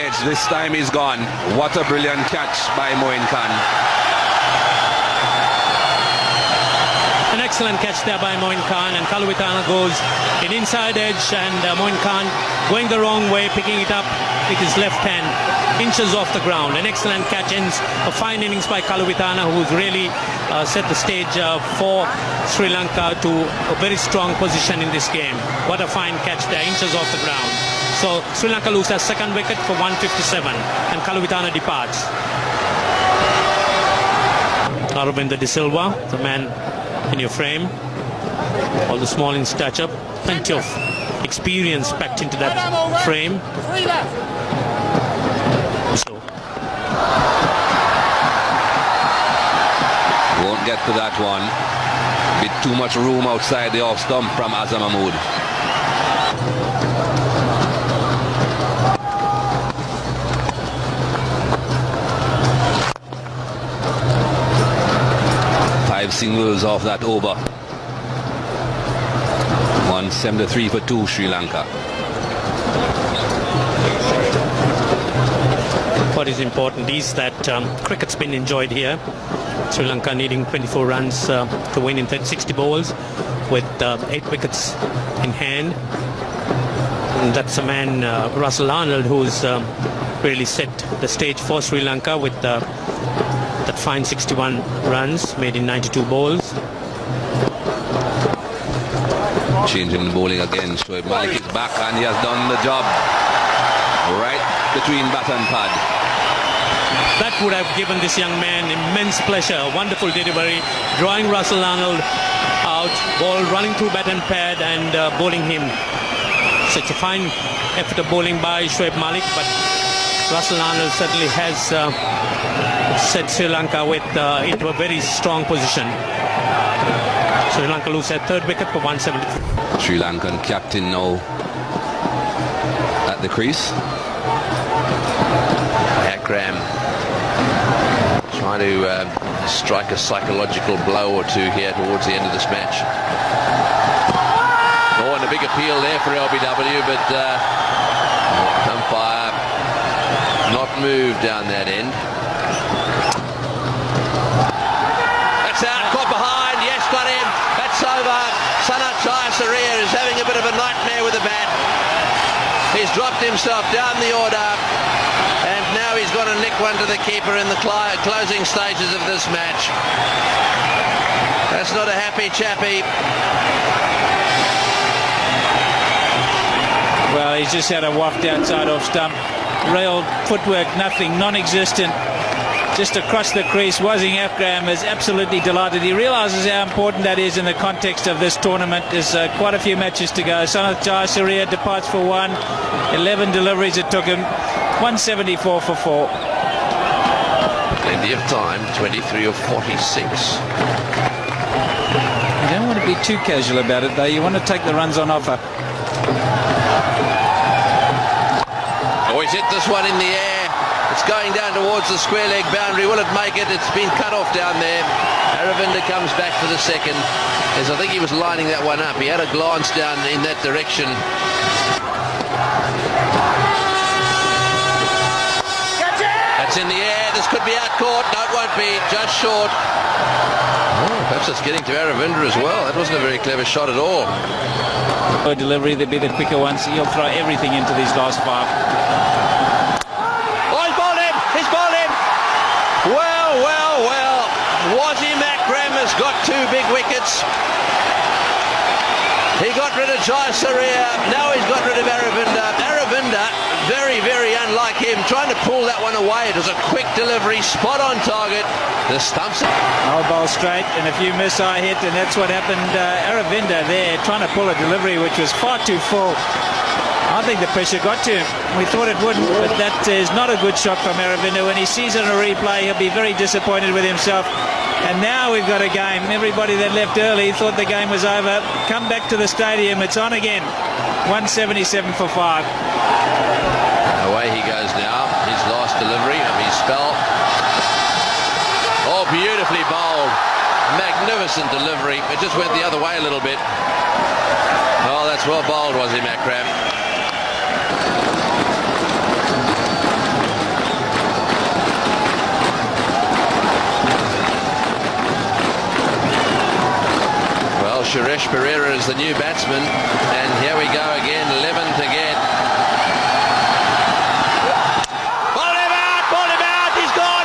edge. This time he's gone. What a brilliant catch by Moin Khan. An excellent catch there by Moin Khan, and Kaluwitana goes in inside edge, and Moin Khan going the wrong way, picking it up with his left hand, inches off the ground. An excellent catch, ends a fine innings by Kaluwitana, who's really set the stage for Sri Lanka to a very strong position in this game. What a fine catch there, inches off the ground. So Sri Lanka loses their second wicket for 157, and Kaluwitana departs. Aravinda De Silva, the man in your frame, although small in stature, plenty of experience packed into that frame. So won't get to that one. Bit too much room outside the off stump from Azam Mahmood. Five singles off that over. 173 for 2 Sri Lanka. what is important is that cricket's been enjoyed here. Sri Lanka needing 24 runs to win in 60 balls with 8 wickets in hand. And that's a man, Russell Arnold, who's really set the stage for Sri Lanka with that fine 61 runs made in 92 balls. Changing the bowling again. Shoaib Malik is back and he has done the job. Right between bat and pad. That would have given this young man immense pleasure. Wonderful delivery, drawing Russell Arnold out, ball running through bat and pad and bowling him. Such a fine effort of bowling by Shoaib Malik, but Russell Arnold certainly has set Sri Lanka into a very strong position. Sri Lanka lose their third wicket for 173. Sri Lankan captain now at the crease. Akram trying to strike a psychological blow or two here towards the end of this match. Oh, and a big appeal there for LBW, but umpire not moved down that end. That's out, caught behind, yes, got him, that's over. Sanat Jayasuriya is having a bit of a nightmare with the bat. He's dropped himself down the order, and now he's got to nick one to the keeper in the closing stages of this match. That's not a happy chappy. Well, he's just had a waft outside off stump. Rail footwork, nothing, non-existent. Just across the crease. Wasim Akram is absolutely delighted. He realises how important that is in the context of this tournament. There's quite a few matches to go. Sanat Jayasuriya departs for 1. 11 deliveries it took him. 174 for 4. Plenty of time, 23 of 46. You don't want to be too casual about it, though. You want to take the runs on offer. Oh, he's hit this one in the air. It's going down towards the square leg boundary. Will it make it? It's been cut off down there. Aravinda comes back for the second, as I think he was lining that one up. He had a glance down in that direction. That's in the air. This could be out caught. No, it won't be. Just short. Oh, perhaps it's getting to Aravinda as well. That wasn't a very clever shot at all. Delivery, they'll be the quicker ones. He'll throw everything into these last 5. Well, Wasim Akram has got 2 big wickets. He got rid of Jayasuriya. Now he's got rid of Aravinda. Aravinda, very, very unlike him, trying to pull that one away. It was a quick delivery, spot on target. The stumps. I'll bowl straight, and if you miss, I hit, and that's what happened. Aravinda there trying to pull a delivery which was far too full. I think the pressure got to him. We thought it wouldn't, but that is not a good shot from Aravinda. When he sees it on a replay, he'll be very disappointed with himself. And now we've got a game. Everybody that left early thought the game was over. Come back to the stadium. It's on again. 177 for 5. Away he goes now. His last delivery of his spell. Oh, beautifully bowled. Magnificent delivery. It just went the other way a little bit. Oh, that's well bowled, Wasim Akram. Josh Pereira is the new batsman, and here we go again, 11 to get. Bowled him out, he's gone.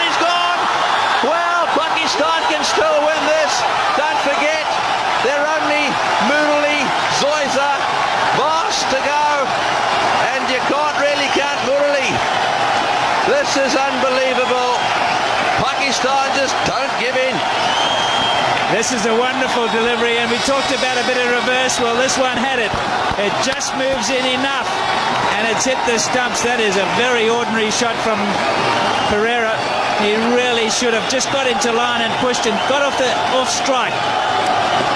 Well, Pakistan can still win this. Don't forget, they're only Murali, Zoysa, Vos to go, and you can't really count Murali. This is unbelievable. Pakistan just don't give in. This is a wonderful delivery, and we talked about a bit of reverse. Well, this one had it. It just moves in enough, and it's hit the stumps. That is a very ordinary shot from Pereira. He really should have just got into line and pushed and got off strike.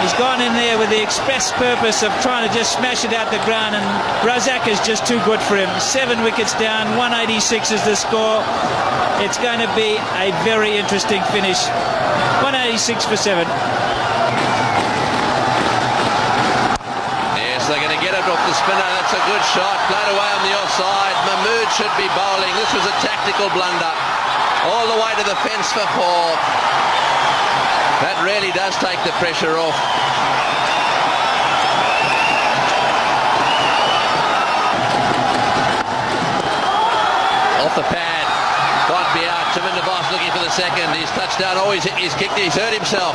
He's gone in there with the express purpose of trying to just smash it out the ground, and Razak is just too good for him. 7 wickets down, 186 is the score. It's going to be a very interesting finish. 186 for 7. Yes, they're going to get it off the spinner. That's a good shot. Played away on the offside. Mahmood should be bowling. This was a tactical blunder. All the way to the fence for 4. That really does take the pressure off. Off the pad. Can't be out. Chaminda Vaas looking for the second. He's touched down. Oh, he's kicked it. He's hurt himself.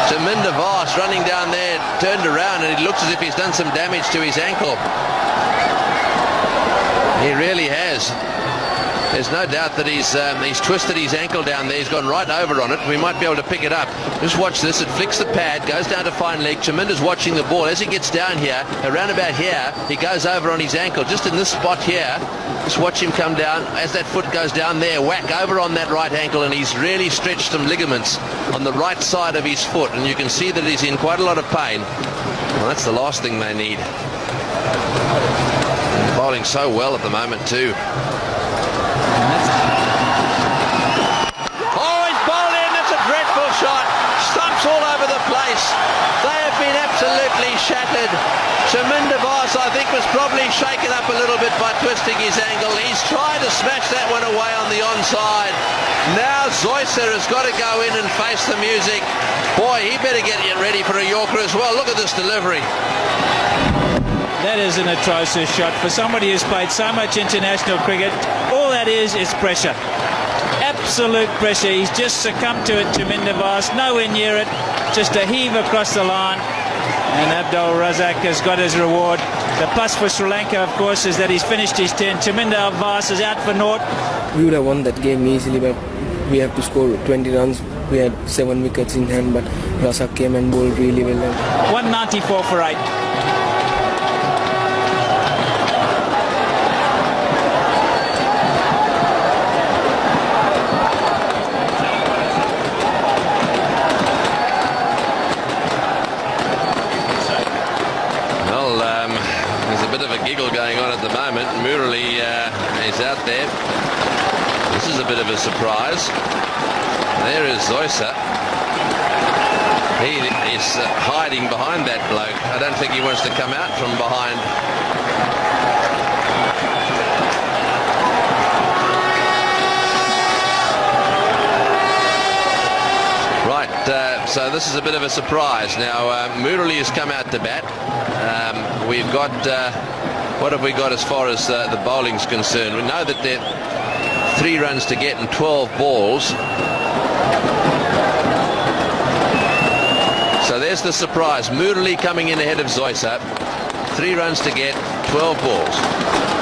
Chaminda Vaas running down there, turned around, and it looks as if he's done some damage to his ankle. He really has. There's no doubt that he's twisted his ankle down there. He's gone right over on it. We might be able to pick it up. Just watch this. It flicks the pad, goes down to fine leg. Chaminda's watching the ball. As he gets down here, around about here, he goes over on his ankle. Just in this spot here, just watch him come down. As that foot goes down there, whack over on that right ankle, and he's really stretched some ligaments on the right side of his foot. And you can see that he's in quite a lot of pain. Well, that's the last thing they need. Bowling so well at the moment too. Shot, stumps all over the place. They have been absolutely shattered. Chaminda Vaas, I think, was probably shaken up a little bit by twisting his ankle. He's tried to smash that one away on the onside. Now Zoysa has got to go in and face the music. Boy, he better get ready for a Yorker as well. Look at this delivery. That is an atrocious shot for somebody who's played so much international cricket. All that is pressure. Absolute pressure. He's just succumbed to it, Chaminda Vaas. Nowhere near it. Just a heave across the line. And Abdul Razak has got his reward. The plus for Sri Lanka, of course, is that he's finished his 10. Chaminda Vaas is out for naught. We would have won that game easily, but we have to score 20 runs. We had 7 wickets in hand, but Razak came and bowled really well. 194 for 8. Giggle going on at the moment. Murali is out there. This is a bit of a surprise. There is Zoysa. He is hiding behind that bloke. I don't think he wants to come out from behind. Right, so this is a bit of a surprise. Now, Murali has come out to bat. We've got, what have we got as far as the bowling's concerned? We know that they're 3 runs to get and 12 balls. So there's the surprise. Murali coming in ahead of Zoysa. 3 runs to get, 12 balls.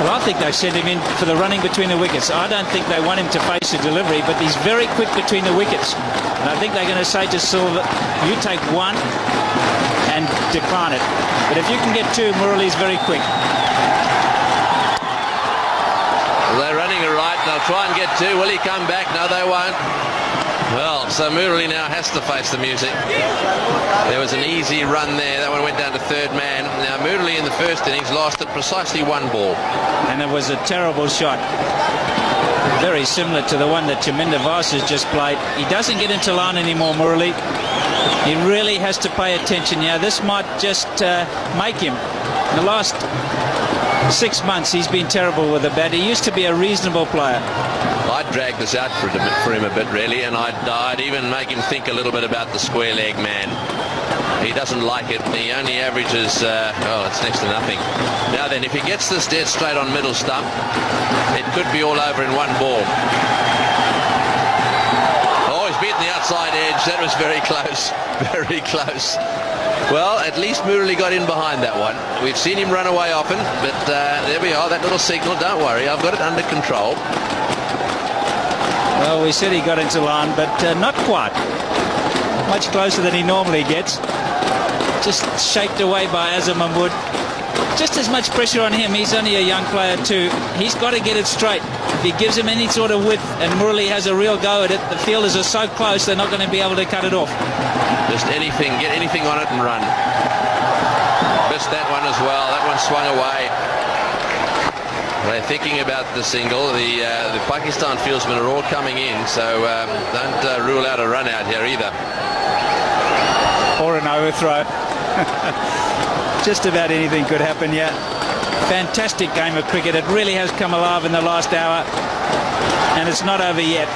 Well, I think they sent him in for the running between the wickets. I don't think they want him to face the delivery, but he's very quick between the wickets. And I think they're going to say to Silva, you take 1 and decline it. But if you can get 2, Murali's very quick. Well, they're running it right. They'll try and get 2. Will he come back? No, they won't. Well, so Murali now has to face the music. There was an easy run there. That one went down to 3rd man. Now, Murali in the first innings lost at precisely 1 ball. And it was a terrible shot. Very similar to the one that Chaminda Vaas has just played. He doesn't get into line anymore, Murali. He really has to pay attention now. This might just make him. In the last 6 months, he's been terrible with the bat. He used to be a reasonable player. I'd drag this out for him a bit, really, and I'd even make him think a little bit about the square leg man. He doesn't like it. He only averages, it's next to nothing. Now then, if he gets this dead straight on middle stump, it could be all over in one ball. Oh, he's beaten the outside edge. That was very close. Very close. Well, at least Murali got in behind that one. We've seen him run away often, but there we are, that little signal. Don't worry, I've got it under control. Well, we said he got into line, but not quite. Much closer than he normally gets. Just shaped away by Azam Mahmood. Just as much pressure on him. He's only a young player too. He's got to get it straight. If he gives him any sort of width and Murali has a real go at it, the fielders are so close they're not going to be able to cut it off. Just anything, get anything on it and run. Missed that one as well. That one swung away. They're thinking about the single. The Pakistan fieldsmen are all coming in, so don't rule out a run out here either. Or an overthrow. Just about anything could happen here. Fantastic game of cricket. It really has come alive in the last hour, and it's not over yet.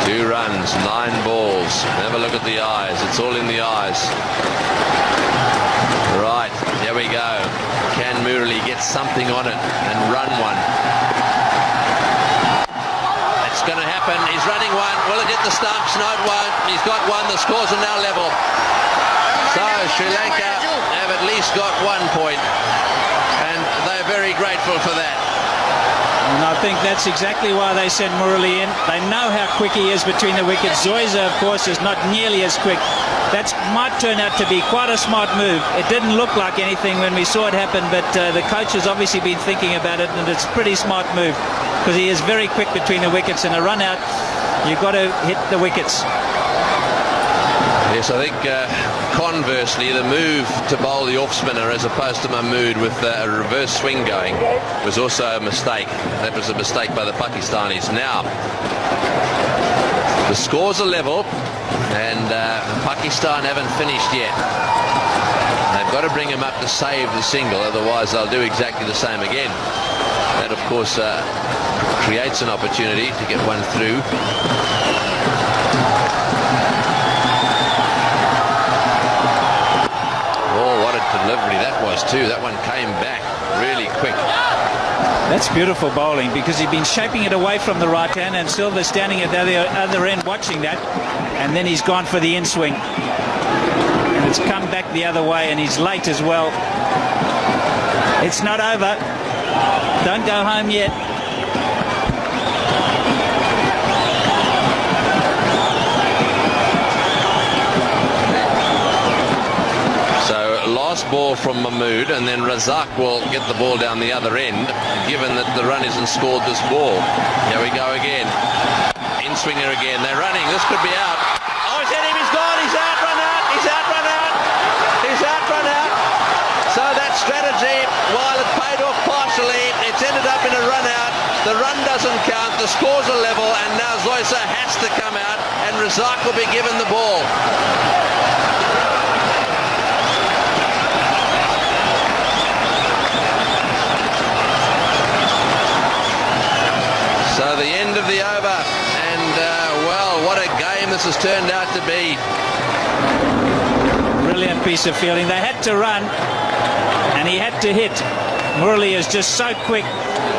2 runs, 9 balls. Have a look at the eyes. It's all in the eyes. Right, here we go. Can Murali get something on it and run one? It's going to happen. He's running one. Will it hit the stumps? No, it won't. He's got one. The scores are now level. So Sri Lanka have at least got 1 point, and they're very grateful for that. And I think that's exactly why they sent Murali in. They know how quick he is between the wickets. Zoysa, of course, is not nearly as quick. That might turn out to be quite a smart move. It didn't look like anything when we saw it happen, but the coach has obviously been thinking about it, and it's a pretty smart move because he is very quick between the wickets. And a run out, you've got to hit the wickets. Yes, I think conversely, the move to bowl the off-spinner as opposed to Mahmood with a reverse swing going was also a mistake. That was a mistake by the Pakistanis. Now, the scores are level, and Pakistan haven't finished yet. They've got to bring him up to save the single, otherwise they'll do exactly the same again. That, of course, creates an opportunity to get one through. Delivery that was too. That one came back really quick. That's beautiful bowling because he'd been shaping it away from the right hand, and Silva standing at the other end watching that, and then he's gone for the in swing, and it's come back the other way, and he's late as well. It's not over. Don't go home yet. Last ball from Mahmood, and then Razak will get the ball down the other end, given that the run isn't scored this ball. Here we go again. In-swinger again. They're running. This could be out. Oh, he's hit him. He's gone. He's out. Run out. He's out. Run out. He's out. Run out. So that strategy, while it paid off partially, it's ended up in a run out. The run doesn't count. The scores are level, and now Zoysa has to come out, and Razak will be given the ball. So the end of the over, and well, what a game this has turned out to be. Brilliant piece of fielding. They had to run, and he had to hit. Murali is just so quick,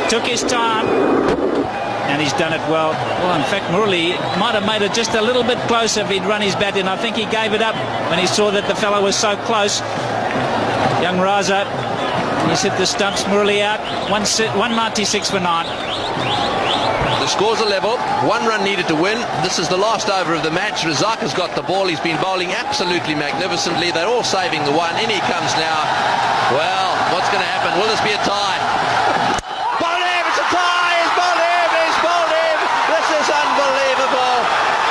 took his time, and he's done it well. Well, in fact, Murali might have made it just a little bit closer if he'd run his bat in. I think he gave it up when he saw that the fellow was so close. Young Raza, he's hit the stumps. Murali out, 196 for 9. The scores are level. 1 run needed to win. This is the last over of the match. Razak has got the ball. He's been bowling absolutely magnificently. They're all saving the one. In he comes now. Well, what's going to happen? Will this be a tie? Bowled him! It's a tie! He's bowled him! He's bowled him! This is unbelievable.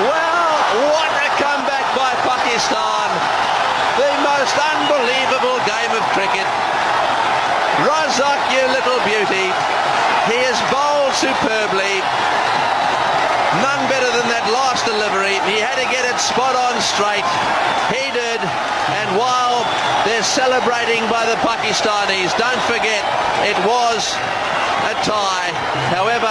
Well, what a comeback by Pakistan. The most unbelievable game of cricket. Razak, you little beauty. He has bowled superbly. None better than that last delivery. He had to get it spot on straight. He did. And while they're celebrating by the Pakistanis, don't forget it was a tie. However,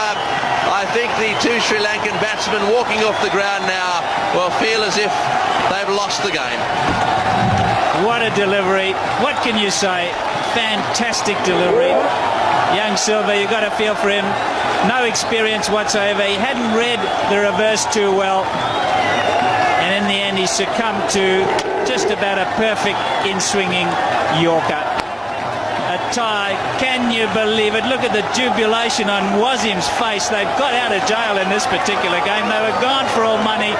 I think the two Sri Lankan batsmen walking off the ground now will feel as if they've lost the game. What a delivery. What can you say? Fantastic delivery. Young Silva, you've got to feel for him. No experience whatsoever. He hadn't read the reverse too well. And in the end, he succumbed to just about a perfect in-swinging Yorker. A tie. Can you believe it? Look at the jubilation on Wasim's face. They've got out of jail in this particular game. They were gone for all money.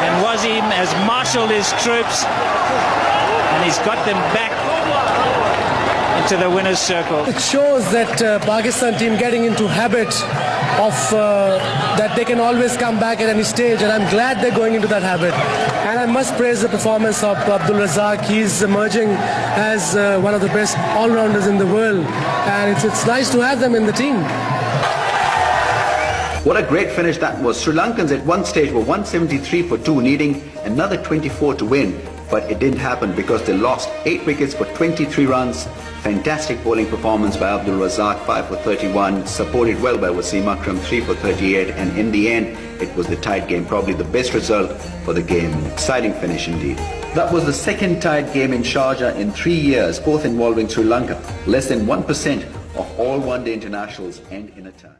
And Wasim has marshalled his troops. And he's got them back into the winner's circle. It shows that Pakistan team getting into habit of that they can always come back at any stage, and I'm glad they're going into that habit. And I must praise the performance of Abdul Razak. He's emerging as one of the best all-rounders in the world, and it's nice to have them in the team. What a great finish that was. Sri Lankans at one stage were 173 for 2, needing another 24 to win. But it didn't happen because they lost 8 wickets for 23 runs. Fantastic bowling performance by Abdul Razak, 5 for 31, supported well by Wasim Akram, 3 for 38, and in the end, it was the tied game, probably the best result for the game. Exciting finish indeed. That was the second tied game in Sharjah in 3 years, both involving Sri Lanka. Less than 1% of all one-day internationals end in a tie.